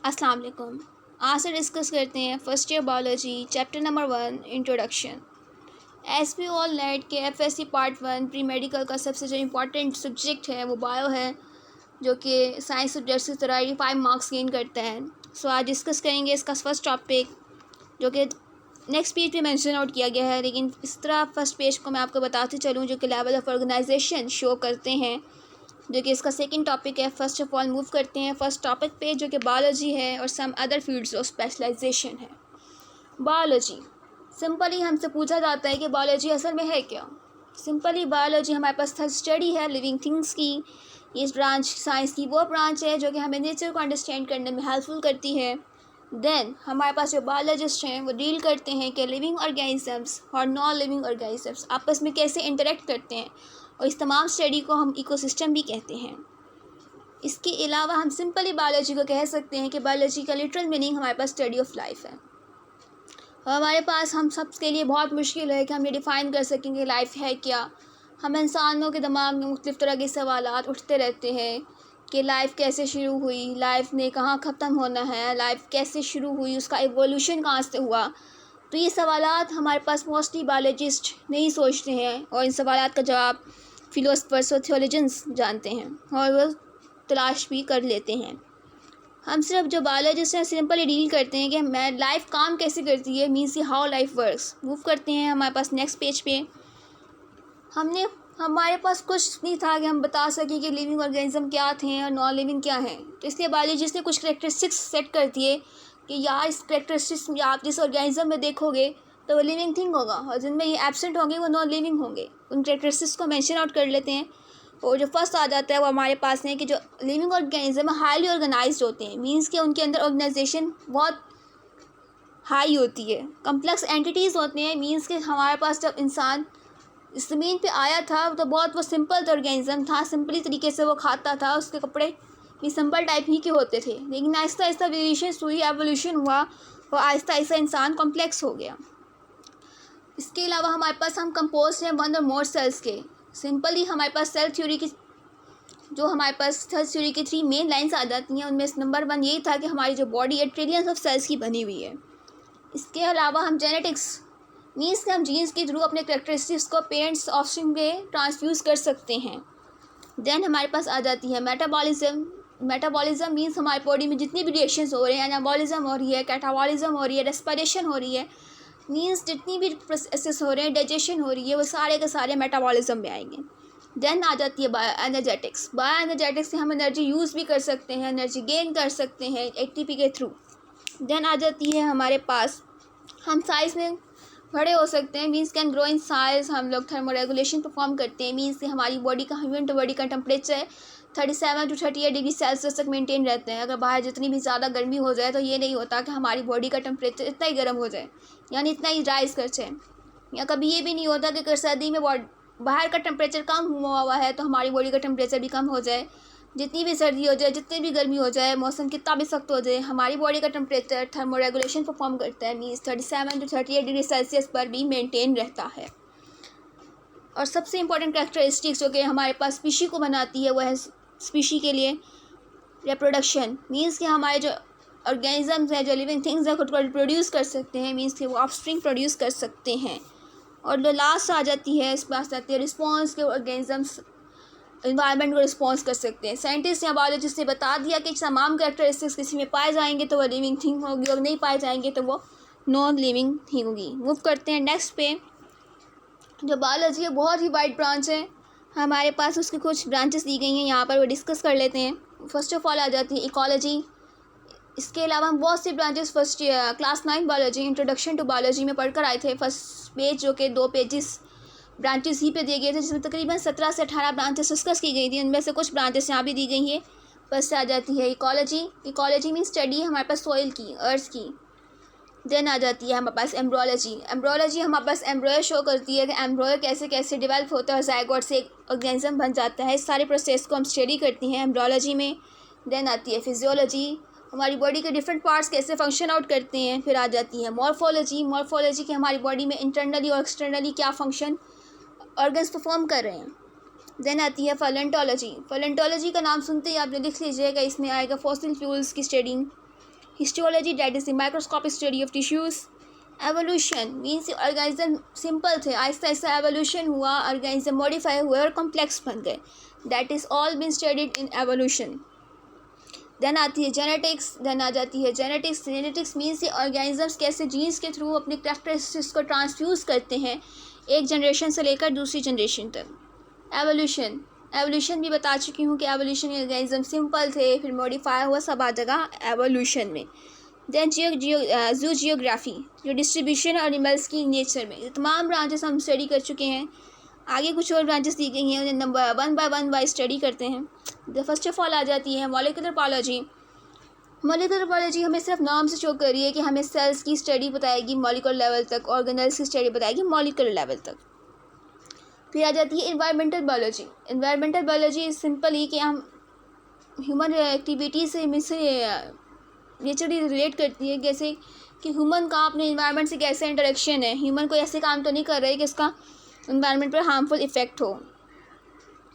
अस्सलाम वालेकुम। आज से डिस्कस करते हैं first year biology chapter number 1 introduction. As we all net के एफएससी पार्ट 1 प्री मेडिकल का सबसे जो इम्पोर्टेंट सब्जेक्ट है वो बायो है, जो कि साइंस सब्जेक्ट की तरह 85 मार्क्स गेन करता है। सो आज डिस्कस करेंगे इसका फर्स्ट टॉपिक, जो कि नेक्स्ट पेज पे मेंशन आउट किया गया है, लेकिन इस तरह फर्स्ट पेज को मैं आपको बताती चलूँ जो कि लेवल ऑफ ऑर्गेनाइजेशन शो करते हैं, जो कि इसका सेकंड टॉपिक है। फर्स्ट ऑफ ऑल मूव करते हैं फर्स्ट टॉपिक पे, जो कि बायोलॉजी है और some other fields of specialization है। बायोलॉजी सिंपली हमसे पूछा जाता है कि बायोलॉजी असल में है क्या। सिंपली बायोलॉजी हमारे पास स्टडी है लिविंग थिंग्स की। इस ब्रांच साइंस की वो ब्रांच है जो कि हमें नेचर को अंडरस्टैंड करने में हेल्पफुल करती है। देन हमारे पास जो बायोलॉजिस्ट हैं वो डील करते हैं कि लिविंग ऑर्गेनिजम्स और नॉन लिविंग ऑर्गेनिजम्स आपस में कैसे इंटरेक्ट करते हैं, और इस तमाम स्टडी को हम इकोसिस्टम भी कहते हैं। इसके अलावा हम सिंपली बायोलॉजी को कह सकते हैं कि बायोलॉजी का लिटरल मीनिंग हमारे पास स्टडी ऑफ लाइफ है। और हमारे पास हम सबके लिए बहुत मुश्किल है कि हम ये डिफ़ाइन कर सकें कि लाइफ है क्या। हम इंसानों के दिमाग में मुख्तलिफ़ तरह के सवालात उठते रहते हैं कि लाइफ कैसे शुरू हुई, लाइफ ने कहाँ ख़त्म होना है, लाइफ कैसे शुरू हुई, उसका एवोल्यूशन कहाँ से हुआ। तो ये सवालात हमारे पास मोस्टली बायोलॉजिस्ट नहीं सोचते हैं, और इन सवालात का जवाब फिलोसफर्स और थियोलॉजियंस जानते हैं और वो तलाश भी कर लेते हैं। हम सिर्फ जो बायोलॉजिस्ट हैं सिंपली डील करते हैं कि मैं लाइफ काम कैसे करती है, means how life works. Move करते हैं हमारे पास नेक्स्ट पेज पे। हमारे पास कुछ नहीं था कि हम बता सकें कि लिविंग ऑर्गेनिज्म क्या थे और नॉन लिविंग क्या हैं, तो इसलिए बायोलॉजिस्ट ने कुछ करेक्टरिस्टिक्स सेट कर दिए कि यार इस करेक्टरिस्टिक्स में आप जिस ऑर्गेनिज्म में देखोगे तो वो लिविंग थिंग होगा, और जिनमें ये एब्सेंट होंगे वो नॉन लिविंग होंगे। उन करेक्टरिस्टिक्स को मेंशन आउट कर लेते हैं। और जो फर्स्ट आ जाता है वो हमारे पास है कि जो लिविंग ऑर्गेनिज्म हाईली ऑर्गेनाइज्ड होते हैं, मीन्स कि उनके अंदर ऑर्गेनाइजेशन बहुत हाई होती है। कम्प्लेक्स एंटिटीज़ होते हैं, मीन्स कि हमारे पास जब इंसान इस ज़मीन पे आया था तो बहुत वो सिंपल ऑर्गेनिज्म था, सिंपली तरीके से वो खाता था, उसके कपड़े भी सिंपल टाइप ही के होते थे। लेकिन आहिस्ता आहिस्ता वेरिएशन हुई, एवोल्यूशन हुआ और आहिस्ता आहिस्ता इंसान कॉम्प्लेक्स हो गया। इसके अलावा हमारे पास हम कंपोज हैं वन और मोर सेल्स के। सिंपली हमारे पास सेल थ्योरी की जो हमारे पास सेल थ्योरी की 3 मेन लाइंस आ जाती हैं, उनमें नंबर 1 यही था कि हमारी जो बॉडी है ट्रिलियंस ऑफ सेल्स की बनी हुई है। इसके अलावा हम जेनेटिक्स मीन्स कि हम जीन्स के थ्रू अपने करेक्टरिस्टिक्स को पेरेंट्स ऑफस्प्रिंग में ट्रांसफ्यूज़ कर सकते हैं। देन हमारे पास आ जाती है मेटाबॉलिज्म। मेटाबॉलिज्म मीन्स हमारी बॉडी में जितनी भी रिएक्शंस हो रहे हैं, एनाबॉलिज्म हो रही है, कैटाबॉलिज्म हो रही है, रेस्पिरेशन हो रही है, मीन्स जितनी भी प्रोसेस हो रहे हैं, डाइजेशन हो रही है, वो सारे के सारे मेटाबॉलिज्म में आएंगे। देन आ जाती है बायो एनर्जेटिक्स। बायो एनर्जेटिक्स से हम एनर्जी यूज़ भी कर सकते हैं, एनर्जी गेन कर सकते हैं एटीपी के थ्रू। देन आ जाती है हमारे पास हम साइज़ में बड़े हो सकते हैं, means can grow in size. हम लोग थर्मोरेगुलेशन परफॉर्म करते हैं, मीन्स से हमारी बॉडी का ह्यूमन बॉडी का टेम्परेचर 37 to 38 डिग्री सेल्सियस तक मेंटेन रहते हैं। अगर बाहर जितनी भी ज़्यादा गर्मी हो जाए तो ये नहीं होता कि हमारी बॉडी का टेम्परेचर इतना ही गर्म हो जाए, यानी इतना ही राइज कर जाए। या कभी ये भी नहीं होता कि अगर सर्दी में बाहर का टेम्परेचर कम हुआ है तो हमारी बॉडी का टेम्परेचर भी कम हो जाए। जितनी भी सर्दी हो जाए, जितनी भी गर्मी हो जाए, मौसम कितना भी सख्त हो जाए, हमारी बॉडी का टेम्परेचर थर्मोरेगुलेशन परफॉर्म करता है, मीन्स 37 to 38 डिग्री सेल्सियस पर भी मेंटेन रहता है। और सबसे इंपॉर्टेंट कैरेक्टरिस्टिक्स जो कि हमारे पास स्पीशी को बनाती है वो है स्पीशी के लिए रिप्रोडक्शन। मीन्स कि हमारे जो ऑर्गेनिजम्स हैं, जो लिविंग थिंग्स हैं, खुद को प्रोड्यूस कर सकते हैं, मीन्स कि वो ऑफस्प्रिंग प्रोड्यूस कर सकते हैं। और जो लास्ट आ जाती है, इस पास आती है रिस्पॉन्स के ऑर्गेनिजम्स इन्वायरमेंट को रिस्पॉन्स कर सकते हैं। साइंटिस्ट या बायोलॉजिस्ट ने बता दिया कि तमाम कैरेक्टरिस्टिक्स किसी में पाए जाएंगे तो वो लिविंग थिंग होगी, और नहीं पाए जाएंगे तो वो नॉन लिविंग थिंग होगी। मूव करते हैं नेक्स्ट पे। जो बायोलॉजी है बहुत ही वाइड ब्रांच है, हमारे पास उसकी कुछ ब्रांचेस दी गई हैं, यहाँ पर वो डिस्कस कर लेते हैं। फर्स्ट ऑफ ऑल आ जाती है इकोलॉजी। इसके अलावा हम बहुत सी branches first class 9 biology introduction to biology में पढ़कर आए थे। फर्स्ट पेज जो कि 2 पेजेस ब्रांचेस ही पे दिए गए थे, जिसमें तकरीबन 17 से 18 ब्रांचेस डिस्कस की गई थी। उनमें से कुछ ब्रांचेस यहाँ भी दी गई हैं। फर्स्ट आ जाती है इकोलॉजी। इकोलॉजी मीन स्टडी है हमारे पास सॉइल की, अर्थ की। देन आ जाती है हमारे पास एम्ब्रोलॉजी। एम्ब्रोलॉजी हमारे पास एम्ब्रॉय शो करती है कि एम्ब्रॉय कैसे कैसे डेवलप होता है और जायगोट से एक ऑर्गेनिज्म बन जाता है। इस सारे प्रोसेस को हम स्टडी करती हैं एम्ब्रोलॉजी में। देन आती है फिजियोलॉजी, हमारी बॉडी के डिफरेंट पार्ट्स कैसे फंक्शन आउट करते हैं। फिर आ जाती है मॉर्फोलॉजी। मॉर्फोलॉजी की हमारी बॉडी में इंटरनली और एक्सटर्नली क्या फंक्शन ऑर्गन्स परफॉर्म कर रहे हैं। देन आती है पैलेंटोलॉजी। पैलेंटोलॉजी का नाम सुनते ही आपने लिख लीजिएगा, इसमें आएगा फॉसिल फ्यूल्स की study. Histology that is the microscopic study of tissues. Evolution means organism simple थे, आहिस्ता आहिस्ता एवोल्यूशन हुआ, ऑर्गेनिज्म मॉडिफाई हुए और कॉम्प्लेक्स बन गए। That is all been studied in evolution. Then आती है जेनेटिक्स। देन आ जाती है जेनेटिक्स। जेनेटिक्स मीन्स ये ऑर्गेनिजम्स कैसे जीन्स के थ्रू अपने कैरेक्टरिस्टिक्स को ट्रांसफ्यूज करते हैं एक जनरेशन से लेकर दूसरी जनरेशन तक। एवोल्यूशन, एवोल्यूशन भी बता चुकी हूँ कि एवोल्यूशन में ऑर्गेनिज्म सिंपल थे, फिर मॉडिफाई हुआ, सब आ जगह एवोल्यूशन में। देन जू जियोग्राफी, जो डिस्ट्रीब्यूशन और एनिमल्स की नेचर में, ये तमाम ब्रांचेस हम स्टडी कर चुके हैं। आगे कुछ और ब्रांचेस दी गई हैं, उन्हें number one by one by study करते हैं। द फर्स्ट ऑफ ऑल आ जाती है मॉलिक्यूलर बायोलॉजी। मॉलिक्यूलर बायोलॉजी हमें सिर्फ नाम से शो कर रही है कि हमें सेल्स की स्टडी बताएगी मॉलिक्यूलर लेवल तक, ऑर्गेनल्स की स्टडी बताएगी मॉलिक्यूलर लेवल तक। फिर आ जाती है environmental biology. Environmental biology simply कि हम ह्यूमन एक्टिविटी से नेचरली रिलेट करती है, जैसे कि ह्यूमन का अपने इन्वायरमेंट से कैसे इंटरेक्शन है। ह्यूमन कोई ऐसे काम तो नहीं कर रहे कि इसका इन्वायरमेंट पर हार्मफुल इफ़ेक्ट हो।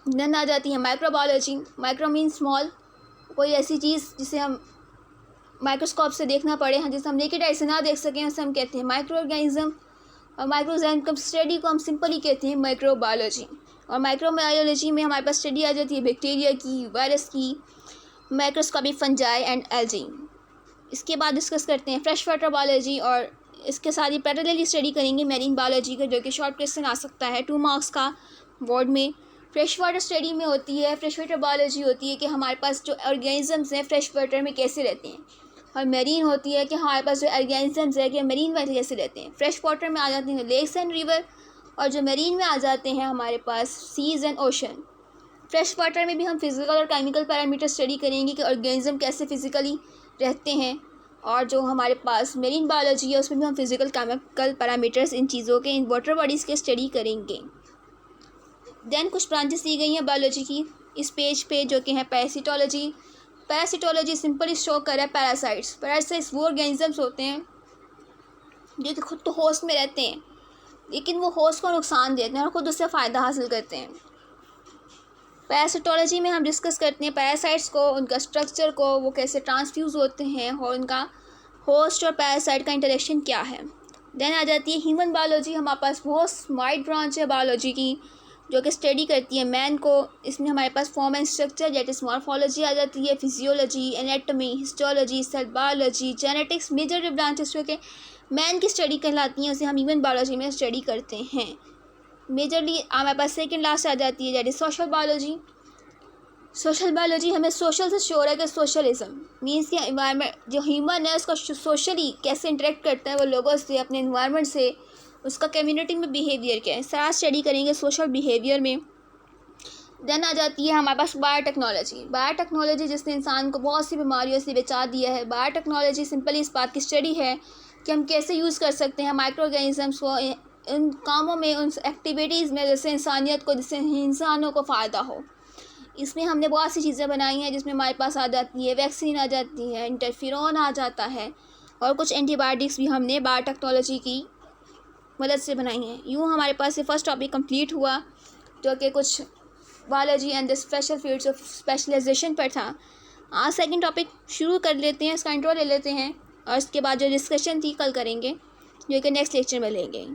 देन आ जाती है माइक्रोबायोलॉजी। माइक्रो मीन स्मॉल, कोई ऐसी चीज़ जिसे हम माइक्रोस्कोप से देखना पड़े हैं, जिसे हम नेकेड आई से ना देख सकें, उसे हम कहते हैं माइक्रो ऑर्गेनिज्म। और माइक्रो ऑर्गेनिज्म स्टडी को हम सिंपली कहते हैं माइक्रोबायोलॉजी। और माइक्रोबायोलॉजी में हमारे पास स्टडी आ जाती है बैक्टीरिया की, वायरस की, माइक्रोस्कोपिक फंजाई एंड एल्गी। इसके बाद डिस्कस करते हैं फ्रेश वाटर बायोलॉजी, और इसके साथ ही पैरेलली स्टडी करेंगे मेरीन बायोलॉजी का, जो कि शॉर्ट क्वेश्चन आ सकता है 2 मार्क्स का बोर्ड में। फ्रेश वाटर स्टडी में होती है, फ्रेश वाटर बायोलॉजी होती है कि हमारे पास जो ऑर्गेनिजम्स हैं फ्रेश वाटर में कैसे रहते हैं। और मेरीन होती है कि हमारे पास जो ऑर्गेनिजम्स है कि मेरीन वाटर कैसे रहते हैं। फ्रेश वाटर में आ जाती हैं लेक्स एंड रिवर, और जो मेरीन में आ जाते हैं हमारे पास seas and ocean. Fresh water में भी हम फिजिकल और केमिकल पैरामीटर स्टडी करेंगे कि ऑर्गेनिज्म कैसे फिजिकली रहते हैं। और जो हमारे पास मेरीन बायोलॉजी है उसमें भी हम फिजिकल केमिकल पैरामीटर्स इन चीज़ों के, इन वाटर बॉडीज़ के स्टडी करेंगे। देन कुछ ब्रांचेस दी गई हैं बायोलॉजी की इस पेज पे, जो कि हैं पैरासिटोलॉजी। पैरासिटोलॉजी सिंपली शो कर रहा है पैरासाइट्स। पैरासाइट्स वो ऑर्गेनिजम्स होते हैं जो कि खुद तो होस्ट में रहते हैं, लेकिन वो होस्ट को नुकसान देते हैं और ख़ुद उससे फ़ायदा हासिल करते हैं। पैरासिटोलॉजी में हम डिस्कस करते हैं पैरासाइट्स को, उनका स्ट्रक्चर को, वो कैसे ट्रांसफ्यूज़ होते हैं और उनका होस्ट और पैरासाइट का इंटरेक्शन क्या है। देन आ जाती है ह्यूमन बायोलॉजी। हमारे पास बहुत वाइड ब्रांच है बायोलॉजी की, जो कि स्टडी करती है मैन को। इसमें हमारे पास form and structure that is morphology आ जाती है, physiology, anatomy, histology, cell biology, genetics, major branches जो कि मैन की स्टडी कहलाती हैं, उसे हम ह्यूमन बायोलॉजी में स्टडी करते हैं। मेजरली हमारे पास सेकेंड लास्ट आ जाती है that is social biology. Social biology हमें सोशल से शोर है कि सोशलिज्म मीन्स कि इन्वायरमेंट जो ह्यूमन है उसका सोशली कैसे इंटरेक्ट करता है वो लोगों से, अपने इन्वायरमेंट से, उसका कम्युनिटी में बिहेवियर क्या है, सारा स्टडी करेंगे सोशल बिहेवियर में। देन आ जाती है हमारे पास बायोटेक्नोलॉजी। बायोटेक्नोलॉजी जिसने इंसान को बहुत सी बीमारियों से बचा दिया है। बायोटेक्नोलॉजी सिंपली इस बात की स्टडी है कि हम कैसे यूज़ कर सकते हैं माइक्रो ऑर्गेनिजम्स को उन कामों में, उन एक्टिविटीज़ में, जैसे इंसानियत को, जिससे इंसानों को फ़ायदा हो। इसमें हमने बहुत सी चीज़ें बनाई हैं, जिसमें हमारे पास आ जाती है वैक्सीन आ जाती है, इंटरफेरॉन आ जाता है, और कुछ एंटीबायोटिक्स भी हमने बायोटेक्नोलॉजी की मदद से बनाई हैं। यूँ हमारे पास ये फर्स्ट टॉपिक कंप्लीट हुआ, जो कि कुछ biology and the special fields of specialization पर था। आज सेकंड टॉपिक शुरू कर लेते हैं, इसका इंट्रो ले लेते हैं, और इसके बाद जो डिस्कशन थी कल करेंगे, जो कि नेक्स्ट लेक्चर में लेंगे।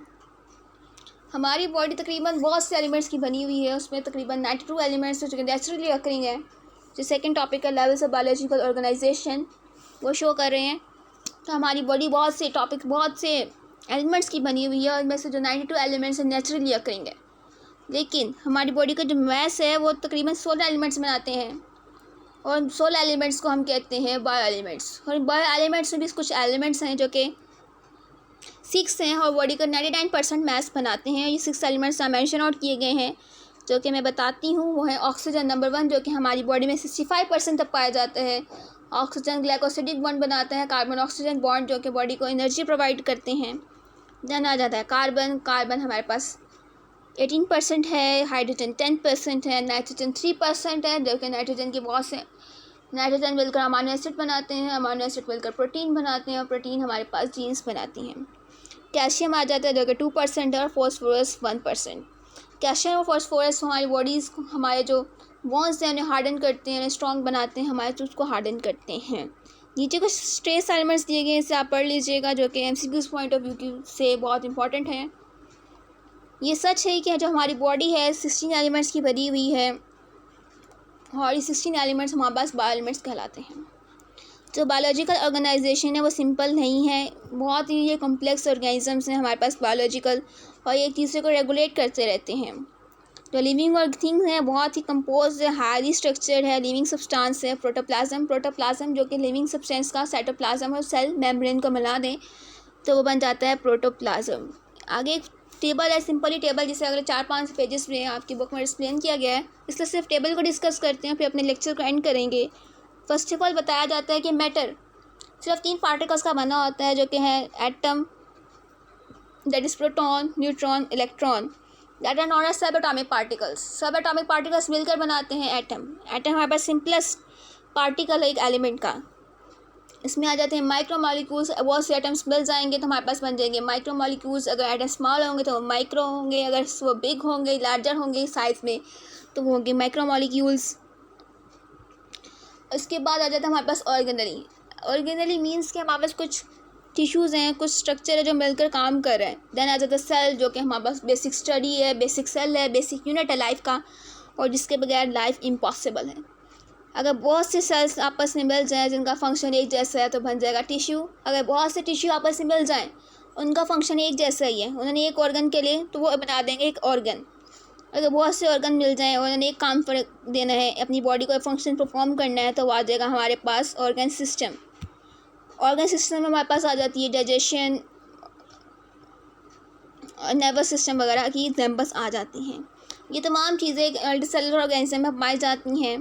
हमारी बॉडी तकरीबन बहुत से एलिमेंट्स की बनी हुई है, उसमें तकरीबन 92 एलिमेंट्स जो कि नेचुरली अकरिंग है। जो सेकंड टॉपिक का लेवल्स ऑफ बायोलॉजिकल ऑर्गेनाइजेशन वो शो कर रहे हैं। तो हमारी बॉडी बहुत से एलिमेंट्स की बनी हुई है, और इनमें से जो 92 एलिमेंट्स हैं नेचुरली अकरिंग है। लेकिन हमारी बॉडी का जो मैस है वो तकरीबन 16 एलिमेंट्स बनाते हैं, और 16 एलिमेंट्स को हम कहते हैं बायो एलिमेंट्स। और बायो एलिमेंट्स में भी कुछ एलिमेंट्स हैं जो कि 6 हैं, और बॉडी का 99% मैस बनाते हैं। ये 6 एलिमेंट्स मेंशन आउट किए गए हैं, जो कि मैं बताती हूँ। वो है ऑक्सीजन नंबर 1, जो कि हमारी बॉडी में 65% तक पाया जाता है। ऑक्सीजन ग्लाइकोसिडिक बॉन्ड बनाता है, कार्बन ऑक्सीजन बॉन्ड, जो कि बॉडी को एनर्जी प्रोवाइड करते हैं। देन आ जाता है कार्बन हमारे पास 18% है, हाइड्रोजन 10% है, नाइट्रोजन 3% है, जो कि नाइट्रोजन के बहुत से नाइट्रोजन मिलकर अमाइनो एसिड बनाते हैं, अमाइनो एसिड मिलकर प्रोटीन बनाते हैं, और प्रोटीन हमारे पास जीन्स बनाती हैं। कैल्शियम आ जाता है, जो कि 2% है, और फॉस्फोरस 1%। कैल्शियम और फॉस्फोरस हमारी बॉडीज़ को, हमारे जो बोन्स हैं उन्हें हार्डन करते हैं, उन्हें स्ट्रॉन्ग बनाते हैं, हमारे टूथ को हार्डन करते हैं। नीचे कुछ स्ट्रेस एलिमेंट्स दिए गए हैं, इसे आप पढ़ लीजिएगा, जो कि एमसीक्यूज़ पॉइंट ऑफ व्यू से बहुत इंपॉर्टेंट है। ये सच है कि जो हमारी बॉडी है 16 एलिमेंट्स की बनी हुई है, और ये 16 एलिमेंट्स हमारे पास बायो एलिमेंट्स कहलाते हैं। जो बायोलॉजिकल ऑर्गेनाइजेशन है वो सिंपल नहीं है, बहुत ही ये कॉम्प्लेक्स ऑर्गेनिजम्स हैं हमारे पास बायोलॉजिकल, और ये एक दूसरे को रेगुलेट करते रहते हैं। जो लिविंग और थिंग्स हैं बहुत ही कंपोज है, हाईली स्ट्रक्चर्ड है, लिविंग सब्सटेंस है। प्रोटोप्लाज्म जो कि लिविंग सब्सटेंस का साइटोप्लाज्म और सेल मेम्ब्रेन को मिला दें तो वो बन जाता है प्रोटोप्लाज्म। आगे एक टेबल है, सिंपली टेबल, जिसे अगले 4-5 पेजेस में आपकी बुक में एक्सप्लेन किया गया है, इसलिए सिर्फ टेबल को डिस्कस करते हैं, फिर अपने लेक्चर को एंड करेंगे। फर्स्ट ऑफ ऑल बताया जाता है कि मैटर सिर्फ 3 पार्टिकल्स का बना होता है, जो कि है atom, that is proton, neutron, electron, that are known as subatomic particles. Subatomic particles मिलकर बनाते हैं एटम। एटम हमारे पास सिंपलेस्ट पार्टिकल है एक एलिमेंट का। इसमें आ जाते हैं माइक्रो मॉलिक्यूल्स, बहुत से एटम्स मिल जाएंगे तो हमारे पास बन जाएंगे माइक्रो मॉलिक्यूल्स। अगर एटम स्मॉल होंगे तो वो माइक्रो होंगे, अगर वो बिग होंगे, लार्जर होंगे साइज में, तो वो होंगे माइक्रो मॉलिक्यूल्स। उसके बाद आ जाता है हमारे पास ऑर्गेनली। ऑर्गेनली मीन्स कि हमारे पास कुछ टिश्यूज़ हैं, कुछ स्ट्रक्चर है जो मिलकर काम कर रहे हैं। देन आ जाता है सेल, जो कि हमारे पास बेसिक स्टडी है, बेसिक सेल है, बेसिक यूनिट है लाइफ का, और जिसके बगैर लाइफ इम्पॉसिबल है। अगर बहुत से सेल्स आपस में मिल जाएं जिनका फंक्शन एक जैसा है तो बन जाएगा टिश्यू। अगर बहुत से टिश्यू आपस में मिल जाएं उनका फंक्शन एक जैसा ही है, उन्होंने एक ऑर्गन के लिए, तो वो बना देंगे एक ऑर्गन। अगर बहुत से ऑर्गन मिल जाएं और उन्होंने एक काम पर देना है, अपनी बॉडी को फंक्शन परफॉर्म करना है, तो वो आ जाएगा हमारे पास ऑर्गन सिस्टम। ऑर्गन सिस्टम में हमारे पास आ जाती है डाइजेशन और नर्वस सिस्टम वगैरह की एग्जाम्पल्स आ जाती हैं। ये तमाम चीज़ें मल्टीसेलुलर ऑर्गेनिज्म में पाई जाती हैं।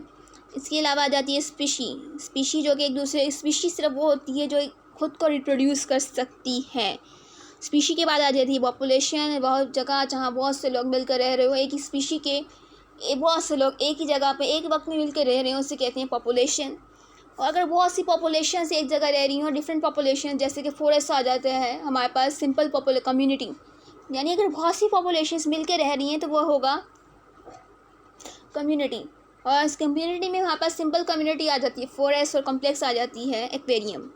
इसके अलावा आ जाती है स्पीशी, जो कि एक दूसरे स्पीशी सिर्फ वो होती है जो खुद को रिप्रोड्यूस कर सकती है। स्पीशी के बाद आ जाती है पॉपुलेशन, बहुत जगह जहाँ बहुत से लोग मिलकर रह रहे हो, एक ही स्पीशी के बहुत से लोग एक ही जगह पे एक वक्त में मिलकर रह रहे हो, उसे कहते हैं पॉपुलेशन। और अगर बहुत सी पॉपुलेशन एक जगह रह रही हो, डिफरेंट पॉपुलेशन, जैसे कि फॉरेस्ट आ जाते हैं हमारे पास सिंपल कम्युनिटी, यानी अगर बहुत सी पॉपुलेशंस मिलकर रह रही हैं तो वो होगा कम्युनिटी। और इस कम्युनिटी में हमारे पास सिंपल कम्युनिटी आ जाती है फॉरेस्ट, और कॉम्प्लेक्स आ जाती है एक्वेरियम।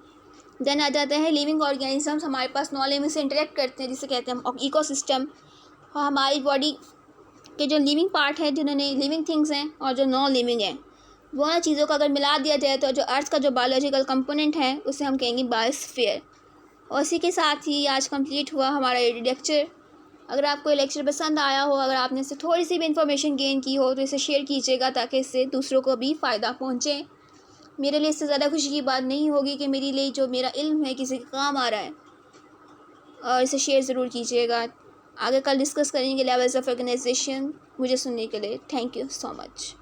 देन आ जाता है लिविंग ऑर्गेनिजम्स, हमारे पास नॉन लिविंग से इंटरेक्ट करते हैं, जिसे कहते हैं हम इकोसिस्टम। और हमारी बॉडी के जो लिविंग पार्ट है, जिन्होंने लिविंग थिंग्स हैं और जो नॉन लिविंग हैं, दोनों चीज़ों को अगर मिला दिया जाए तो जो अर्थ का जो बायोलॉजिकल कंपोनेंट है उसे हम कहेंगे बायोस्फीयर। और इसी के साथ ही आज कंप्लीट हुआ हमारा ये लेक्चर। अगर आपको ये लेक्चर पसंद आया हो, अगर आपने इससे थोड़ी सी भी इन्फॉर्मेशन गेन की हो, तो इसे शेयर कीजिएगा ताकि इससे दूसरों को भी फ़ायदा पहुँचे। मेरे लिए इससे ज़्यादा खुशी की बात नहीं होगी कि मेरे लिए जो मेरा इल्म है किसी के काम आ रहा है, और इसे शेयर ज़रूर कीजिएगा। आगे कल डिस्कस करेंगे लेवल्स ऑफ ऑर्गेनाइजेशन। मुझे सुनने के लिए थैंक यू सो मच।